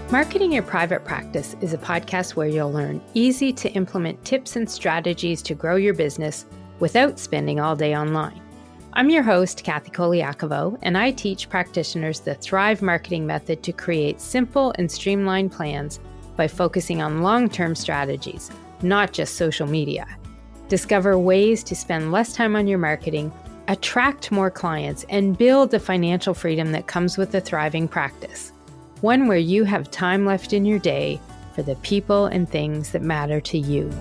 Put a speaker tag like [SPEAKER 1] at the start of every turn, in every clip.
[SPEAKER 1] Marketing Your Private Practice is a podcast where you'll learn easy to implement tips and strategies to grow your business without spending all day online. I'm your host, Kathy Colaiacovo, and I teach practitioners the Thrive marketing method to create simple and streamlined plans by focusing on long-term strategies, not just social media. Discover ways to spend less time on your marketing, attract more clients, and build the financial freedom that comes with a thriving practice. One where you have time left in your day for the people and things that matter to you.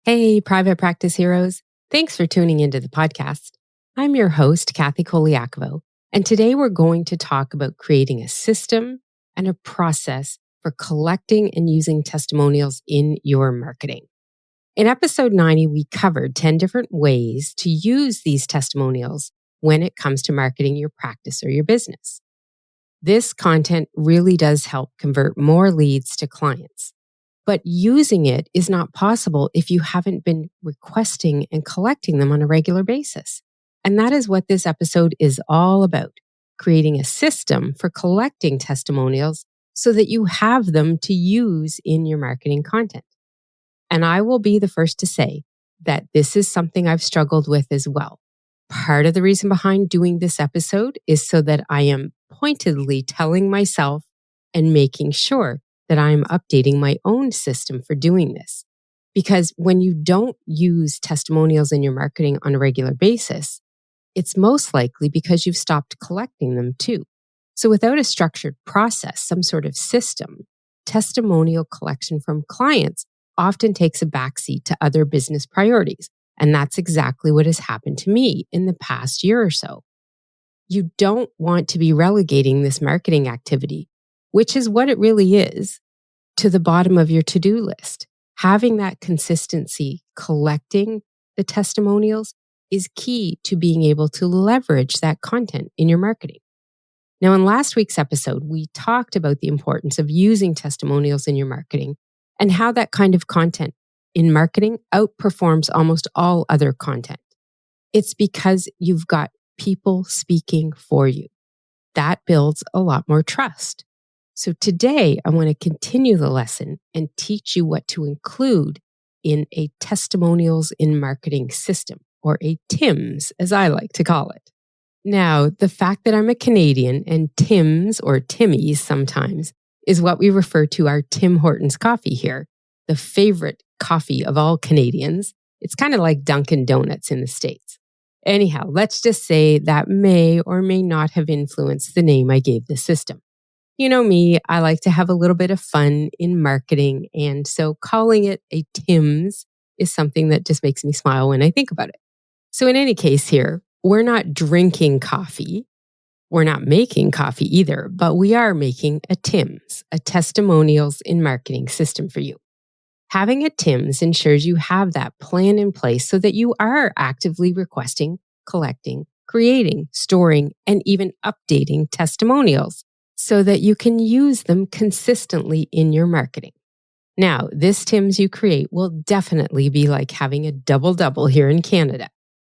[SPEAKER 2] Hey, private practice heroes. Thanks for tuning into the podcast. I'm your host, Kathy Colaiacovo, and today we're going to talk about creating a system and a process for collecting and using testimonials in your marketing. In episode 90, we covered 10 different ways to use these testimonials when it comes to marketing your practice or your business. This content really does help convert more leads to clients, but using it is not possible if you haven't been requesting and collecting them on a regular basis. And that is what this episode is all about, creating a system for collecting testimonials so that you have them to use in your marketing content. And I will be the first to say that this is something I've struggled with as well. Part of the reason behind doing this episode is so that I am pointedly telling myself and making sure that I'm updating my own system for doing this. Because when you don't use testimonials in your marketing on a regular basis, it's most likely because you've stopped collecting them too. So without a structured process, some sort of system, testimonial collection from clients often takes a backseat to other business priorities. And that's exactly what has happened to me in the past year or so. You don't want to be relegating this marketing activity, which is what it really is, to the bottom of your to-do list. Having that consistency, collecting the testimonials is key to being able to leverage that content in your marketing. Now, in last week's episode, we talked about the importance of using testimonials in your marketing and how that kind of content in marketing outperforms almost all other content. It's because you've got people speaking for you. That builds a lot more trust. So today, I want to continue the lesson and teach you what to include in a testimonials in marketing system, or a TIMS, as I like to call it. Now, the fact that I'm a Canadian and TIMS, or Timmies sometimes, is what we refer to our Tim Hortons coffee here, the favorite coffee of all Canadians. It's kind of like Dunkin' Donuts in the States. Anyhow, let's just say that may or may not have influenced the name I gave the system. You know me, I like to have a little bit of fun in marketing, and so calling it a TIMS is something that just makes me smile when I think about it. So in any case here, we're not drinking coffee. We're not making coffee either, but we are making a TIMS, a testimonials in marketing system for you. Having a TIMS ensures you have that plan in place so that you are actively requesting, collecting, creating, storing, and even updating testimonials so that you can use them consistently in your marketing. Now, this TIMS you create will definitely be like having a double-double here in Canada,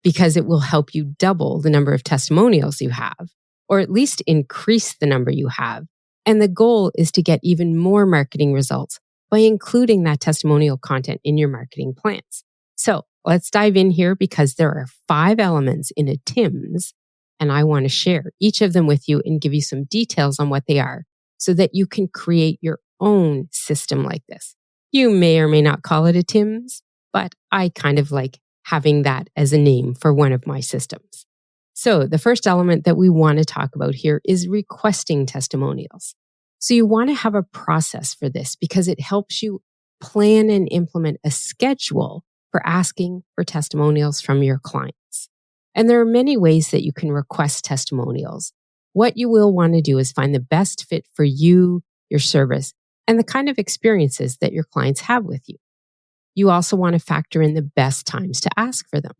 [SPEAKER 2] because it will help you double the number of testimonials you have, or at least increase the number you have. And the goal is to get even more marketing results by including that testimonial content in your marketing plans. So let's dive in here, because there are 5 elements in a TIMS, and I want to share each of them with you and give you some details on what they are so that you can create your own system like this. You may or may not call it a TIMS, but I kind of like having that as a name for one of my systems. So the first element that we want to talk about here is requesting testimonials. So you want to have a process for this because it helps you plan and implement a schedule for asking for testimonials from your clients. And there are many ways that you can request testimonials. What you will want to do is find the best fit for you, your service, and the kind of experiences that your clients have with you. You also want to factor in the best times to ask for them.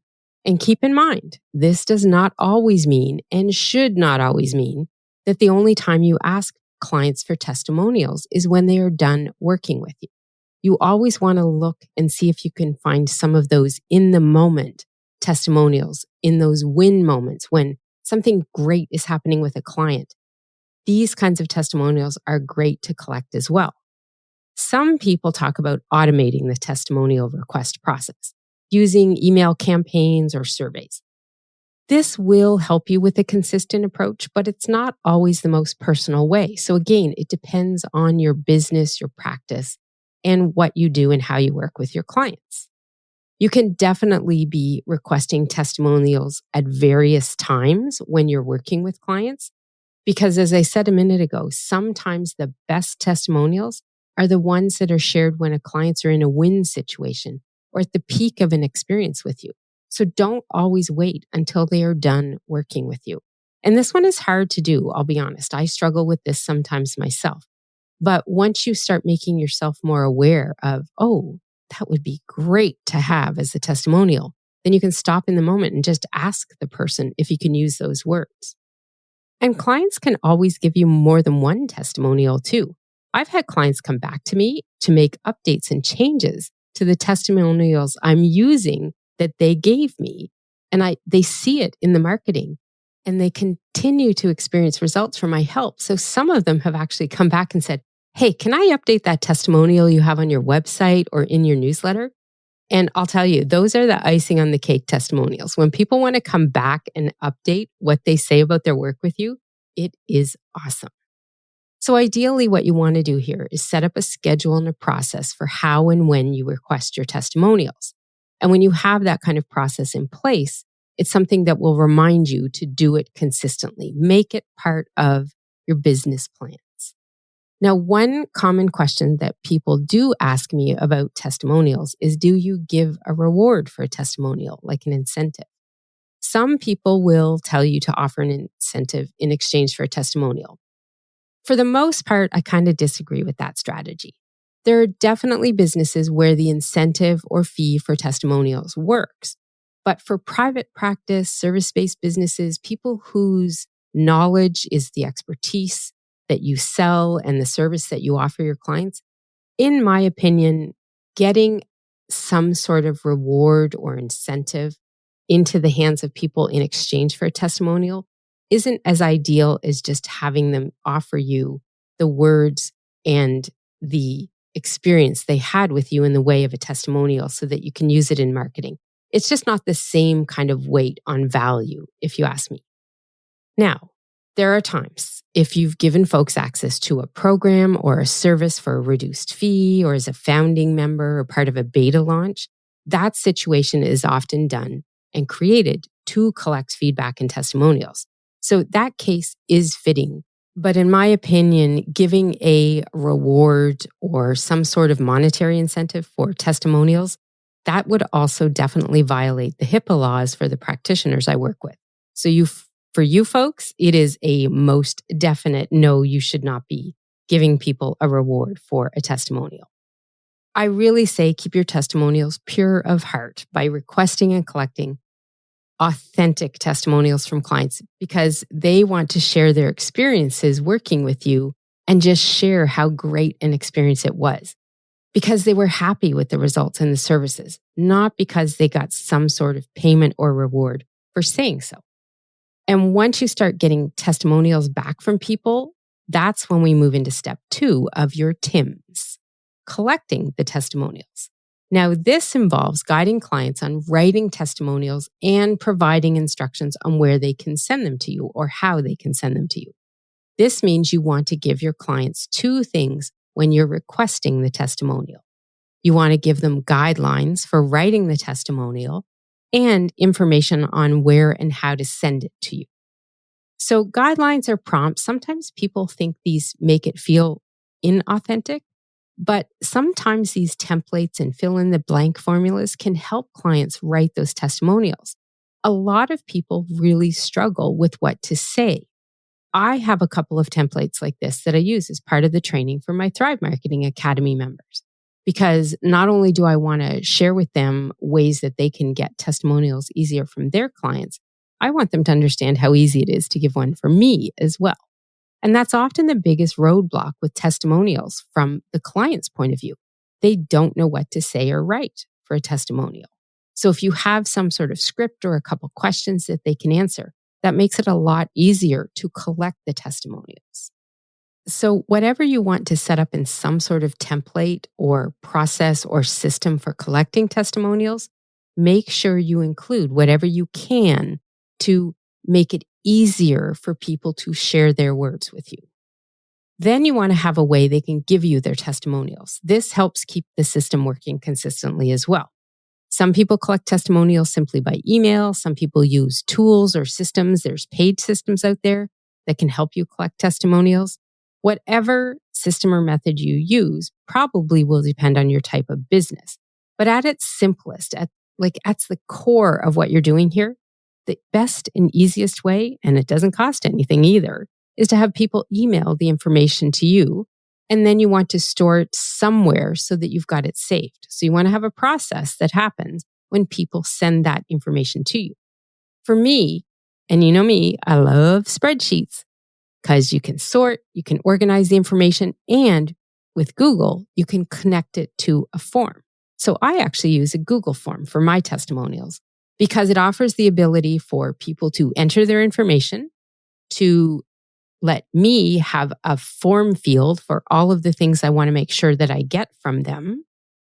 [SPEAKER 2] And keep in mind, this does not always mean, and should not always mean, that the only time you ask clients for testimonials is when they are done working with you. You always want to look and see if you can find some of those in the moment testimonials in those win moments when something great is happening with a client. These kinds of testimonials are great to collect as well. Some people talk about automating the testimonial request process using email campaigns or surveys. This will help you with a consistent approach, but it's not always the most personal way. So again, it depends on your business, your practice, and what you do and how you work with your clients. You can definitely be requesting testimonials at various times when you're working with clients, because as I said a minute ago, sometimes the best testimonials are the ones that are shared when a clients are in a win situation or at the peak of an experience with you. So don't always wait until they are done working with you. And this one is hard to do, I'll be honest. I struggle with this sometimes myself. But once you start making yourself more aware of, oh, that would be great to have as a testimonial, then you can stop in the moment and just ask the person if you can use those words. And clients can always give you more than one testimonial too. I've had clients come back to me to make updates and changes to the testimonials I'm using that they gave me. And they see it in the marketing and they continue to experience results from my help. So some of them have actually come back and said, hey, can I update that testimonial you have on your website or in your newsletter? And I'll tell you, those are the icing on the cake testimonials. When people want to come back and update what they say about their work with you, it is awesome. So ideally, what you want to do here is set up a schedule and a process for how and when you request your testimonials. And when you have that kind of process in place, it's something that will remind you to do it consistently. Make it part of your business plans. Now, one common question that people do ask me about testimonials is, do you give a reward for a testimonial, like an incentive? Some people will tell you to offer an incentive in exchange for a testimonial. For the most part, I kind of disagree with that strategy. There are definitely businesses where the incentive or fee for testimonials works. But for private practice, service-based businesses, people whose knowledge is the expertise that you sell and the service that you offer your clients, in my opinion, getting some sort of reward or incentive into the hands of people in exchange for a testimonial isn't as ideal as just having them offer you the words and the experience they had with you in the way of a testimonial so that you can use it in marketing. It's just not the same kind of weight on value, if you ask me. Now, there are times if you've given folks access to a program or a service for a reduced fee or as a founding member or part of a beta launch, that situation is often done and created to collect feedback and testimonials. So that case is fitting. But in my opinion, giving a reward or some sort of monetary incentive for testimonials, that would also definitely violate the HIPAA laws for the practitioners I work with. So for you folks, it is a most definite no, you should not be giving people a reward for a testimonial. I really say keep your testimonials pure of heart by requesting and collecting authentic testimonials from clients because they want to share their experiences working with you and just share how great an experience it was because they were happy with the results and the services, not because they got some sort of payment or reward for saying so. And once you start getting testimonials back from people, that's when we move into step 2 of your TIMS, collecting the testimonials. Now, this involves guiding clients on writing testimonials and providing instructions on where they can send them to you or how they can send them to you. This means you want to give your clients 2 things when you're requesting the testimonial. You want to give them guidelines for writing the testimonial and information on where and how to send it to you. So guidelines or prompts, sometimes people think these make it feel inauthentic. But sometimes these templates and fill in the blank formulas can help clients write those testimonials. A lot of people really struggle with what to say. I have a couple of templates like this that I use as part of the training for my Thrive Marketing Academy members. Because not only do I want to share with them ways that they can get testimonials easier from their clients, I want them to understand how easy it is to give one for me as well. And that's often the biggest roadblock with testimonials from the client's point of view. They don't know what to say or write for a testimonial. So if you have some sort of script or a couple questions that they can answer, that makes it a lot easier to collect the testimonials. So whatever you want to set up in some sort of template or process or system for collecting testimonials, make sure you include whatever you can to make it easier for people to share their words with you. Then you want to have a way they can give you their testimonials. This helps keep the system working consistently as well. Some people collect testimonials simply by email. Some people use tools or systems. There's paid systems out there that can help you collect testimonials. Whatever system or method you use probably will depend on your type of business. But at its simplest, at the core of what you're doing here, the best and easiest way, and it doesn't cost anything either, is to have people email the information to you. And then you want to store it somewhere so that you've got it saved. So you want to have a process that happens when people send that information to you. For me, and you know me, I love spreadsheets because you can sort, you can organize the information, and with Google, you can connect it to a form. So I actually use a Google form for my testimonials because it offers the ability for people to enter their information, to let me have a form field for all of the things I want to make sure that I get from them,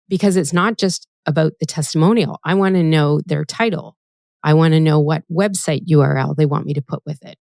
[SPEAKER 2] because it's not just about the testimonial. I want to know their title. I want to know what website URL they want me to put with it.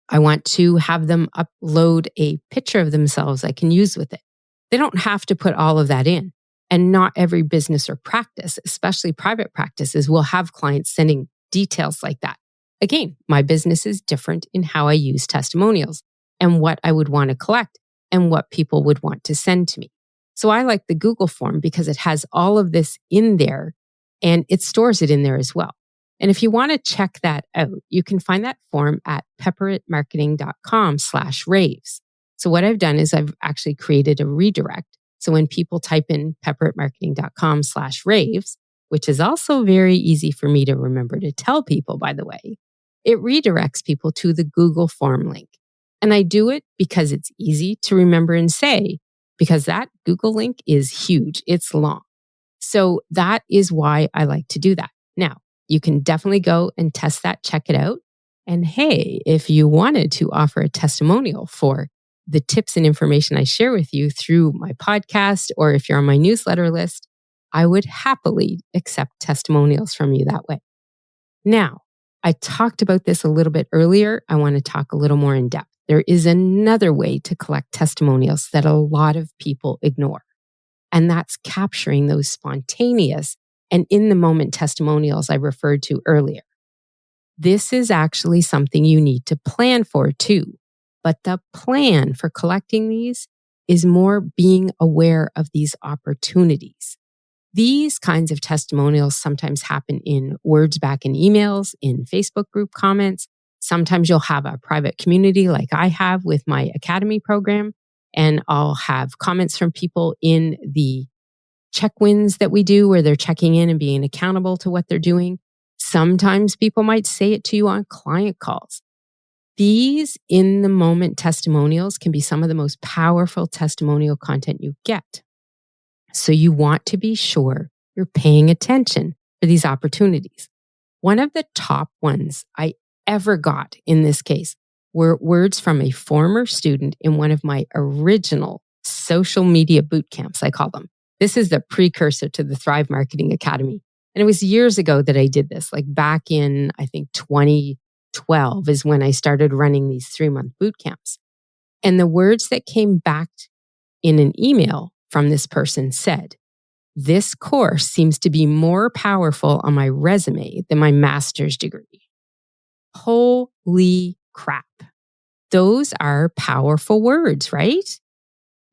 [SPEAKER 2] I want to have them upload a picture of themselves I can use with it. They don't have to put all of that in. And not every business or practice, especially private practices, will have clients sending details like that. Again, my business is different in how I use testimonials and what I would want to collect and what people would want to send to me. So I like the Google form because it has all of this in there and it stores it in there as well. And if you want to check that out, you can find that form at pepperitmarketing.com/raves. So what I've done is I've actually created a redirect. So when people type in pepperitmarketing.com/raves, which is also very easy for me to remember to tell people, by the way, it redirects people to the Google form link. And I do it because it's easy to remember and say, because that Google link is huge. It's long. So that is why I like to do that. Now, you can definitely go and test that, check it out. And hey, if you wanted to offer a testimonial for the tips and information I share with you through my podcast, or if you're on my newsletter list, I would happily accept testimonials from you that way. Now, I talked about this a little bit earlier. I want to talk a little more in depth. There is another way to collect testimonials that a lot of people ignore, and that's capturing those spontaneous and in-the-moment testimonials I referred to earlier. This is actually something you need to plan for too, but the plan for collecting these is more being aware of these opportunities. These kinds of testimonials sometimes happen in words back in emails, in Facebook group comments. Sometimes you'll have a private community like I have with my Academy program, and I'll have comments from people in the check-ins that we do where they're checking in and being accountable to what they're doing. Sometimes people might say it to you on client calls. These in-the-moment testimonials can be some of the most powerful testimonial content you get. So you want to be sure you're paying attention for these opportunities. One of the top ones I ever got in this case were words from a former student in one of my original social media boot camps, I call them. This is the precursor to the Thrive Marketing Academy. And it was years ago that I did this, like back in, I think, 2012 is when I started running these 3-month boot camps. And the words that came back in an email from this person said, "This course seems to be more powerful on my resume than my master's degree." Holy crap. Those are powerful words, right?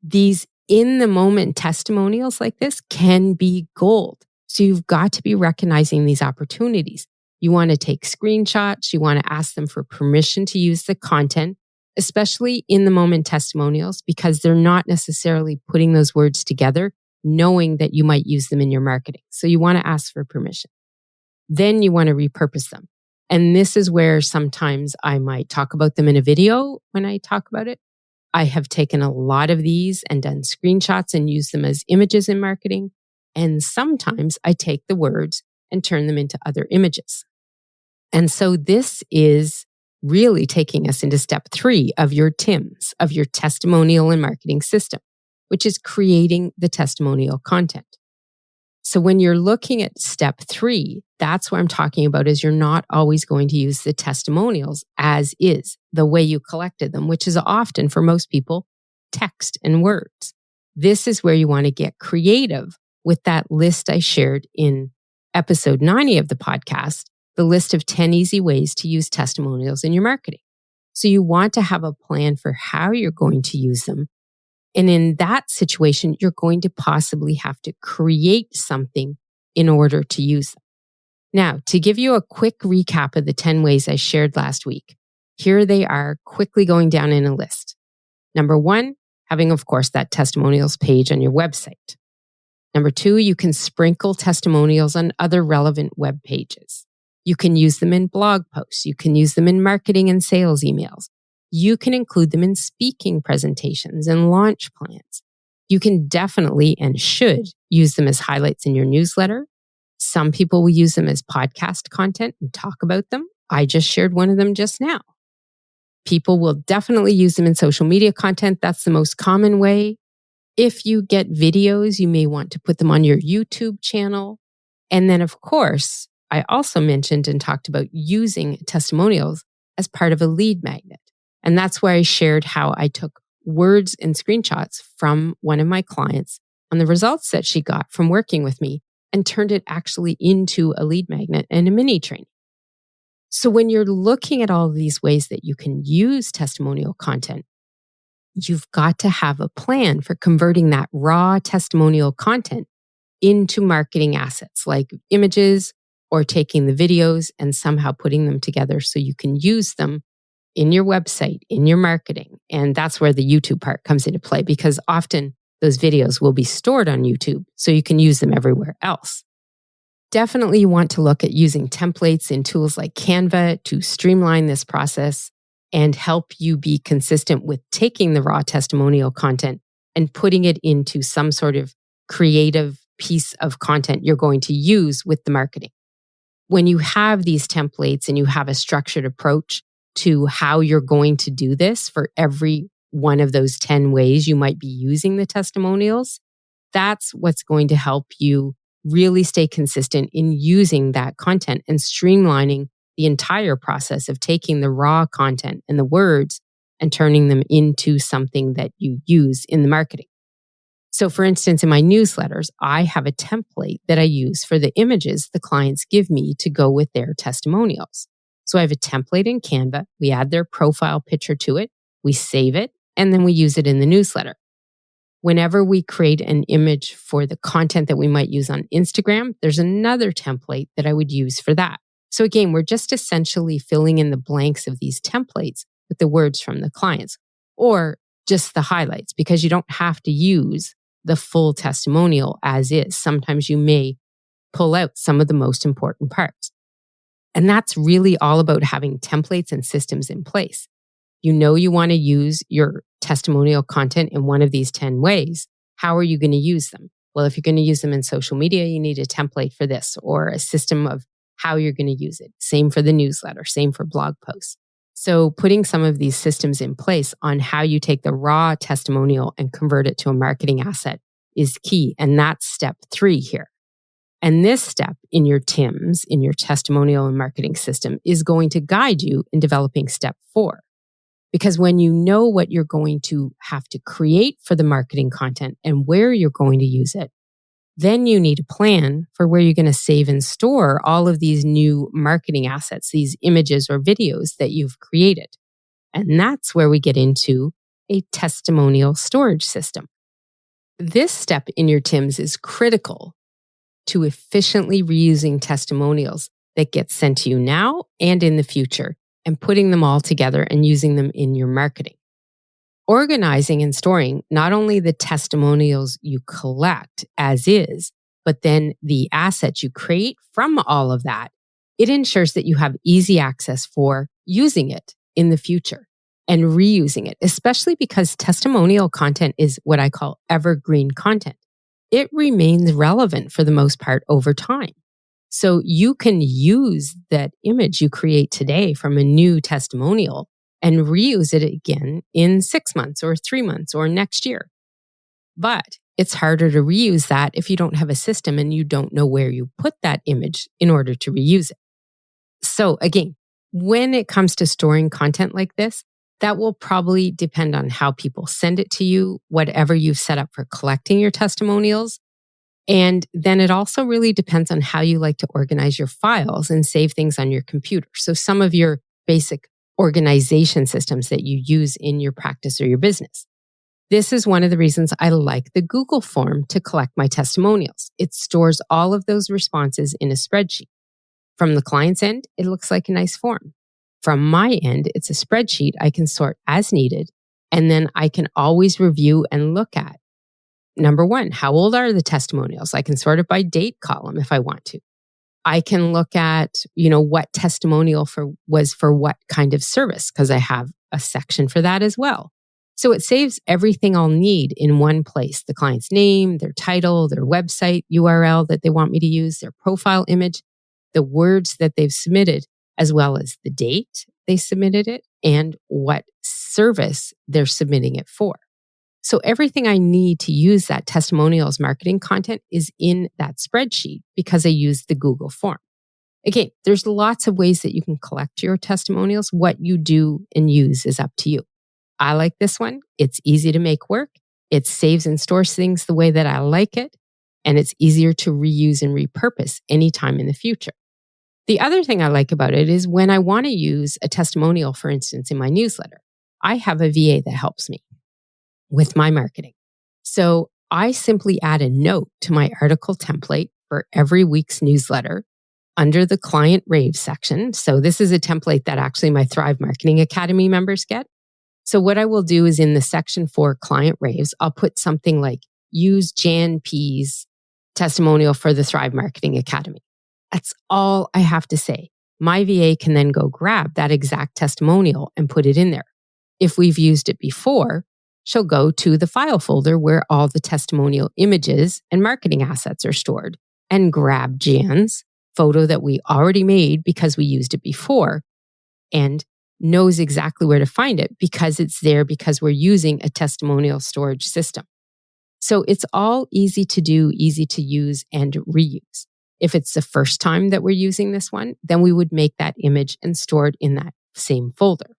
[SPEAKER 2] These in-the-moment testimonials like this can be gold. So you've got to be recognizing these opportunities. You want to take screenshots. You want to ask them for permission to use the content, especially in-the-moment testimonials, because they're not necessarily putting those words together, knowing that you might use them in your marketing. So you want to ask for permission. Then you want to repurpose them. And this is where sometimes I might talk about them in a video when I talk about it. I have taken a lot of these and done screenshots and used them as images in marketing. And sometimes I take the words and turn them into other images. And so this is really taking us into step 3 of your TIMS, of your testimonial and marketing system, which is creating the testimonial content. So when you're looking at step 3, that's what I'm talking about is you're not always going to use the testimonials as is, the way you collected them, which is often for most people, text and words. This is where you want to get creative with that list I shared in episode 90 of the podcast, the list of 10 easy ways to use testimonials in your marketing. So you want to have a plan for how you're going to use them. And in that situation, you're going to possibly have to create something in order to use them. Now, to give you a quick recap of the 10 ways I shared last week, here they are quickly going down in a list. Number 1, having, of course, that testimonials page on your website. Number 2, you can sprinkle testimonials on other relevant web pages. You can use them in blog posts. You can use them in marketing and sales emails. You can include them in speaking presentations and launch plans. You can definitely and should use them as highlights in your newsletter. Some people will use them as podcast content and talk about them. I just shared one of them just now. People will definitely use them in social media content. That's the most common way. If you get videos, you may want to put them on your YouTube channel. And then, of course, I also mentioned and talked about using testimonials as part of a lead magnet. And that's where I shared how I took words and screenshots from one of my clients on the results that she got from working with me and turned it actually into a lead magnet and a mini training. So when you're looking at all of these ways that you can use testimonial content, you've got to have a plan for converting that raw testimonial content into marketing assets like images or taking the videos and somehow putting them together so you can use them in your website, in your marketing. And that's where the YouTube part comes into play because often those videos will be stored on YouTube so you can use them everywhere else. Definitely you want to look at using templates in tools like Canva to streamline this process and help you be consistent with taking the raw testimonial content and putting it into some sort of creative piece of content you're going to use with the marketing. When you have these templates and you have a structured approach to how you're going to do this for every one of those 10 ways you might be using the testimonials, that's what's going to help you really stay consistent in using that content and streamlining the entire process of taking the raw content and the words and turning them into something that you use in the marketing. So for instance, in my newsletters, I have a template that I use for the images the clients give me to go with their testimonials. So I have a template in Canva. We add their profile picture to it. We save it, and then we use it in the newsletter. Whenever we create an image for the content that we might use on Instagram, there's another template that I would use for that. So again, we're just essentially filling in the blanks of these templates with the words from the clients or just the highlights because you don't have to use the full testimonial as is. Sometimes you may pull out some of the most important parts. And that's really all about having templates and systems in place. You know you want to use your testimonial content in one of these 10 ways. How are you going to use them? Well, if you're going to use them in social media, you need a template for this or a system of how you're going to use it. Same for the newsletter, same for blog posts. So putting some of these systems in place on how you take the raw testimonial and convert it to a marketing asset is key. And that's step 3 here. And this step in your TIMS, in your testimonial and marketing system, is going to guide you in developing step 4. Because when you know what you're going to have to create for the marketing content and where you're going to use it, then you need a plan for where you're going to save and store all of these new marketing assets, these images or videos that you've created. And that's where we get into a testimonial storage system. This step in your TIMS is critical to efficiently reusing testimonials that get sent to you now and in the future and putting them all together and using them in your marketing. Organizing and storing not only the testimonials you collect as is, but then the assets you create from all of that, it ensures that you have easy access for using it in the future and reusing it, especially because testimonial content is what I call evergreen content. It remains relevant for the most part over time. So you can use that image you create today from a new testimonial and reuse it again in 6 months or 3 months or next year. But it's harder to reuse that if you don't have a system and you don't know where you put that image in order to reuse it. So again, when it comes to storing content like this, that will probably depend on how people send it to you, whatever you've set up for collecting your testimonials. And then it also really depends on how you like to organize your files and save things on your computer. So some of your basic organization systems that you use in your practice or your business. This is one of the reasons I like the Google form to collect my testimonials. It stores all of those responses in a spreadsheet. From the client's end, it looks like a nice form. From my end, it's a spreadsheet I can sort as needed, and then I can always review and look at. Number one, how old are the testimonials? I can sort it by date column if I want to. I can look at, what testimonial was for what kind of service, because I have a section for that as well. So it saves everything I'll need in one place: the client's name, their title, their website URL that they want me to use, their profile image, the words that they've submitted, as well as the date they submitted it and what service they're submitting it for. So everything I need to use that testimonials marketing content is in that spreadsheet because I use the Google form. Again, there's lots of ways that you can collect your testimonials. What you do and use is up to you. I like this one. It's easy to make work. It saves and stores things the way that I like it. And it's easier to reuse and repurpose anytime in the future. The other thing I like about it is when I want to use a testimonial, for instance, in my newsletter, I have a VA that helps me with my marketing. So I simply add a note to my article template for every week's newsletter under the client rave section. So this is a template that actually my Thrive Marketing Academy members get. So what I will do is in the section for client raves, I'll put something like use Jan P's testimonial for the Thrive Marketing Academy. That's all I have to say. My VA can then go grab that exact testimonial and put it in there. If we've used it before, she'll go to the file folder where all the testimonial images and marketing assets are stored and grab Jan's photo that we already made because we used it before and knows exactly where to find it because it's there because we're using a testimonial storage system. So it's all easy to do, easy to use and reuse. If it's the first time that we're using this one, then we would make that image and store it in that same folder.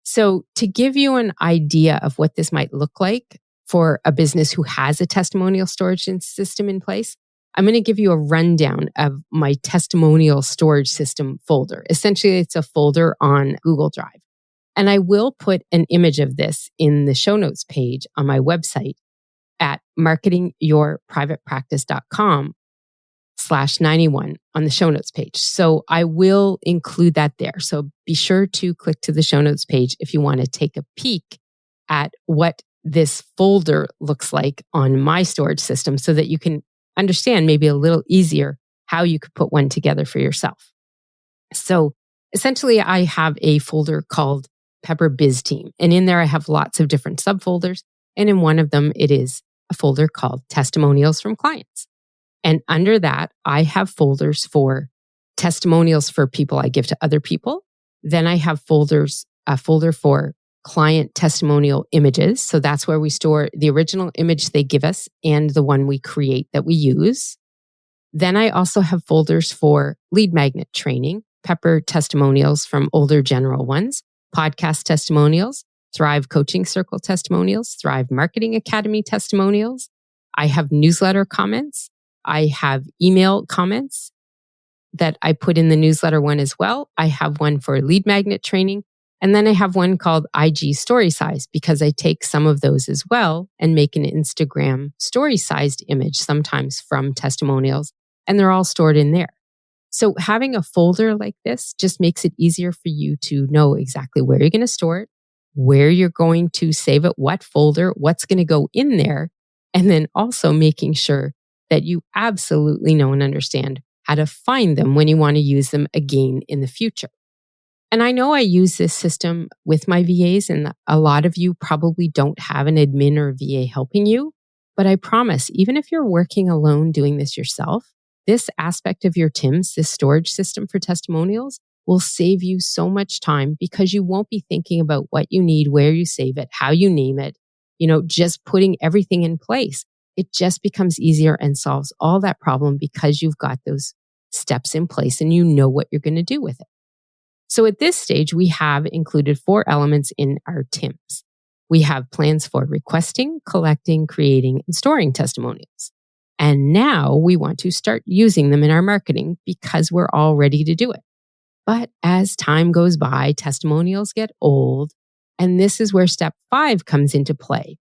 [SPEAKER 2] So to give you an idea of what this might look like for a business who has a testimonial storage system in place, I'm going to give you a rundown of my testimonial storage system folder. Essentially, it's a folder on Google Drive. And I will put an image of this in the show notes page on my website at marketingyourprivatepractice.com/91 on the show notes page. So I will include that there. So be sure to click to the show notes page if you want to take a peek at what this folder looks like on my storage system so that you can understand maybe a little easier how you could put one together for yourself. So essentially I have a folder called Pepper Biz Team. And in there I have lots of different subfolders. And in one of them, it is a folder called Testimonials from Clients. And under that, I have folders for testimonials for people I give to other people. Then I have a folder for client testimonial images. So that's where we store the original image they give us and the one we create that we use. Then I also have folders for lead magnet training, Pepper testimonials from older general ones, podcast testimonials, Thrive Coaching Circle testimonials, Thrive Marketing Academy testimonials. I have newsletter comments. I have email comments that I put in the newsletter one as well. I have one for lead magnet training. And then I have one called IG story size because I take some of those as well and make an Instagram story sized image sometimes from testimonials. And they're all stored in there. So having a folder like this just makes it easier for you to know exactly where you're going to store it, where you're going to save it, what folder, what's going to go in there. And then also making sure that you absolutely know and understand how to find them when you want to use them again in the future. And I know I use this system with my VAs, and a lot of you probably don't have an admin or VA helping you. But I promise, even if you're working alone doing this yourself, This aspect of your TIMS, this storage system for testimonials, will save you so much time because you won't be thinking about what you need, where you save it, how you name it, just putting everything in place. It just becomes easier and solves all that problem because you've got those steps in place and you know what you're going to do with it. So at this stage, we have included 4 elements in our TIMS. We have plans for requesting, collecting, creating, and storing testimonials. And now we want to start using them in our marketing because we're all ready to do it. But as time goes by, testimonials get old. And this is where step 5 comes into play,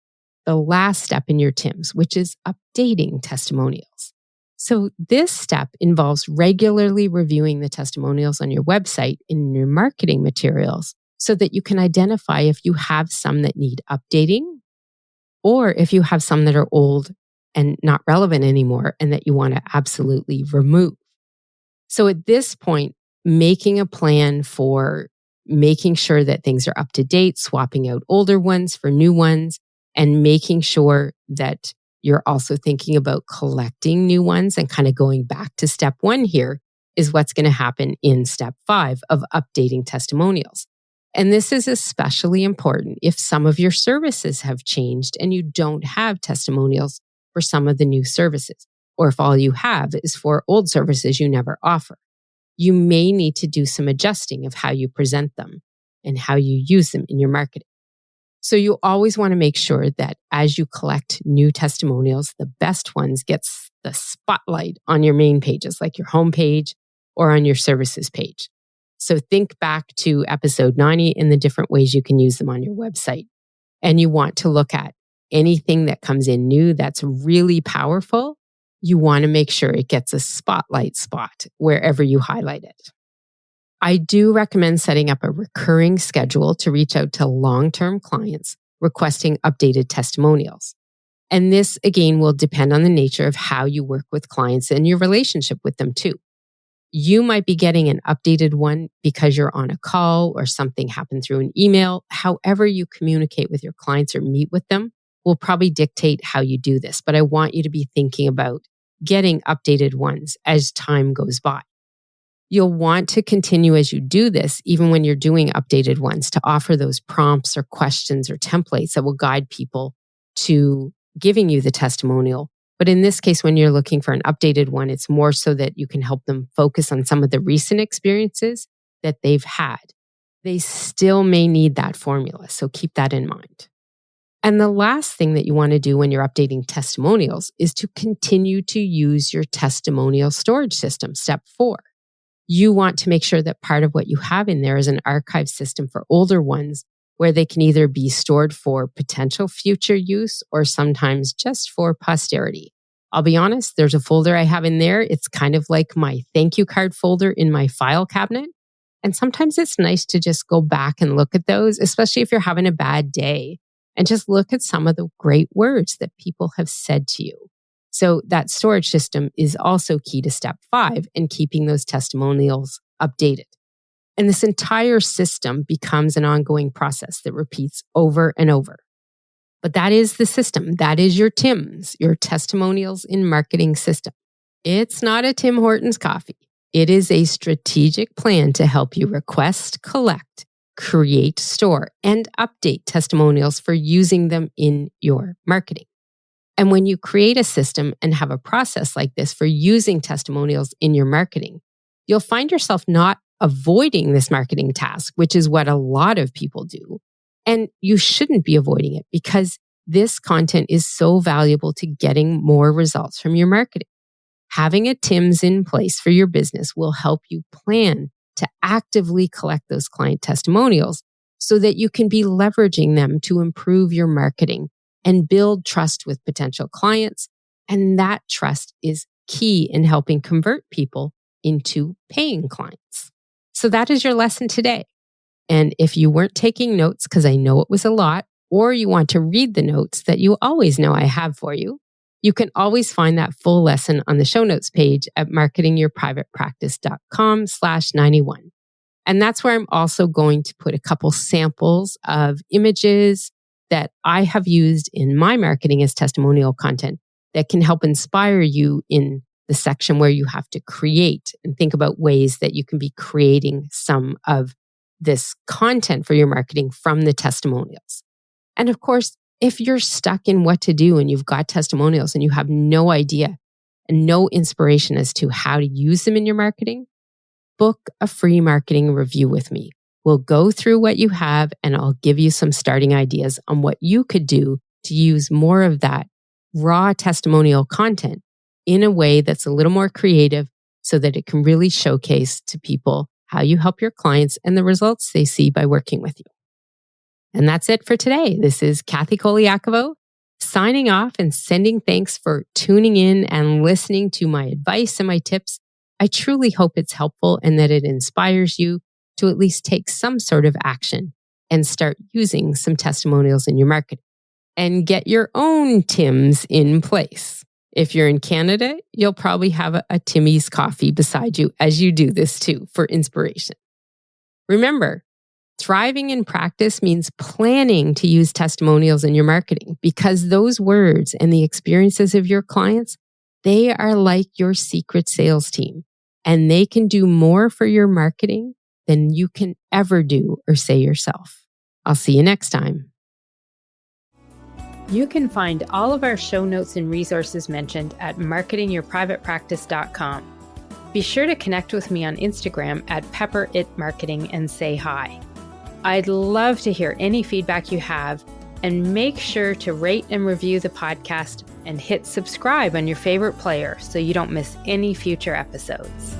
[SPEAKER 2] the last step in your TIMS, which is updating testimonials. So this step involves regularly reviewing the testimonials on your website in your marketing materials so that you can identify if you have some that need updating or if you have some that are old and not relevant anymore and that you want to absolutely remove. So at this point, making a plan for making sure that things are up to date, swapping out older ones for new ones, and making sure that you're also thinking about collecting new ones and kind of going back to step 1 here is what's going to happen in step 5 of updating testimonials. And this is especially important if some of your services have changed and you don't have testimonials for some of the new services, or if all you have is for old services you never offer. You may need to do some adjusting of how you present them and how you use them in your marketing. So you always want to make sure that as you collect new testimonials, the best ones gets the spotlight on your main pages, like your homepage or on your services page. So think back to episode 90 and the different ways you can use them on your website. And you want to look at anything that comes in new that's really powerful. You want to make sure it gets a spotlight spot wherever you highlight it. I do recommend setting up a recurring schedule to reach out to long-term clients requesting updated testimonials. And this, again, will depend on the nature of how you work with clients and your relationship with them too. You might be getting an updated one because you're on a call or something happened through an email. However you communicate with your clients or meet with them will probably dictate how you do this. But I want you to be thinking about getting updated ones as time goes by. You'll want to continue as you do this, even when you're doing updated ones, to offer those prompts or questions or templates that will guide people to giving you the testimonial. But in this case, when you're looking for an updated one, it's more so that you can help them focus on some of the recent experiences that they've had. They still may need that formula, so keep that in mind. And the last thing that you want to do when you're updating testimonials is to continue to use your testimonial storage system, step 4. You want to make sure that part of what you have in there is an archive system for older ones where they can either be stored for potential future use or sometimes just for posterity. I'll be honest, there's a folder I have in there. It's kind of like my thank you card folder in my file cabinet. And sometimes it's nice to just go back and look at those, especially if you're having a bad day, and just look at some of the great words that people have said to you. So that storage system is also key to step 5 in keeping those testimonials updated. And this entire system becomes an ongoing process that repeats over and over. But that is the system. That is your TIMS, your testimonials in marketing system. It's not a Tim Hortons coffee. It is a strategic plan to help you request, collect, create, store, and update testimonials for using them in your marketing. And when you create a system and have a process like this for using testimonials in your marketing, you'll find yourself not avoiding this marketing task, which is what a lot of people do. And you shouldn't be avoiding it because this content is so valuable to getting more results from your marketing. Having a TIMS in place for your business will help you plan to actively collect those client testimonials so that you can be leveraging them to improve your marketing and build trust with potential clients. And that trust is key in helping convert people into paying clients. So that is your lesson today. And if you weren't taking notes, because I know it was a lot, or you want to read the notes that you always know I have for you, you can always find that full lesson on the show notes page at marketingyourprivatepractice.com/91. And that's where I'm also going to put a couple samples of images that I have used in my marketing as testimonial content that can help inspire you in the the section where you have to create and think about ways that you can be creating some of this content for your marketing from the testimonials. And of course, if you're stuck in what to do and you've got testimonials and you have no idea and no inspiration as to how to use them in your marketing, book a free marketing review with me. We'll go through what you have and I'll give you some starting ideas on what you could do to use more of that raw testimonial content in a way that's a little more creative so that it can really showcase to people how you help your clients and the results they see by working with you. And that's it for today. This is Kathy Colaiacovo signing off and sending thanks for tuning in and listening to my advice and my tips. I truly hope it's helpful and that it inspires you to at least take some sort of action and start using some testimonials in your marketing and get your own Tims in place. If you're in Canada, you'll probably have a Timmy's coffee beside you as you do this too for inspiration. Remember, thriving in practice means planning to use testimonials in your marketing because those words and the experiences of your clients, they are like your secret sales team and they can do more for your marketing than you can ever do or say yourself. I'll see you next time.
[SPEAKER 1] You can find all of our show notes and resources mentioned at marketingyourprivatepractice.com. Be sure to connect with me on Instagram at pepperitmarketing and say hi. I'd love to hear any feedback you have, and make sure to rate and review the podcast and hit subscribe on your favorite player so you don't miss any future episodes.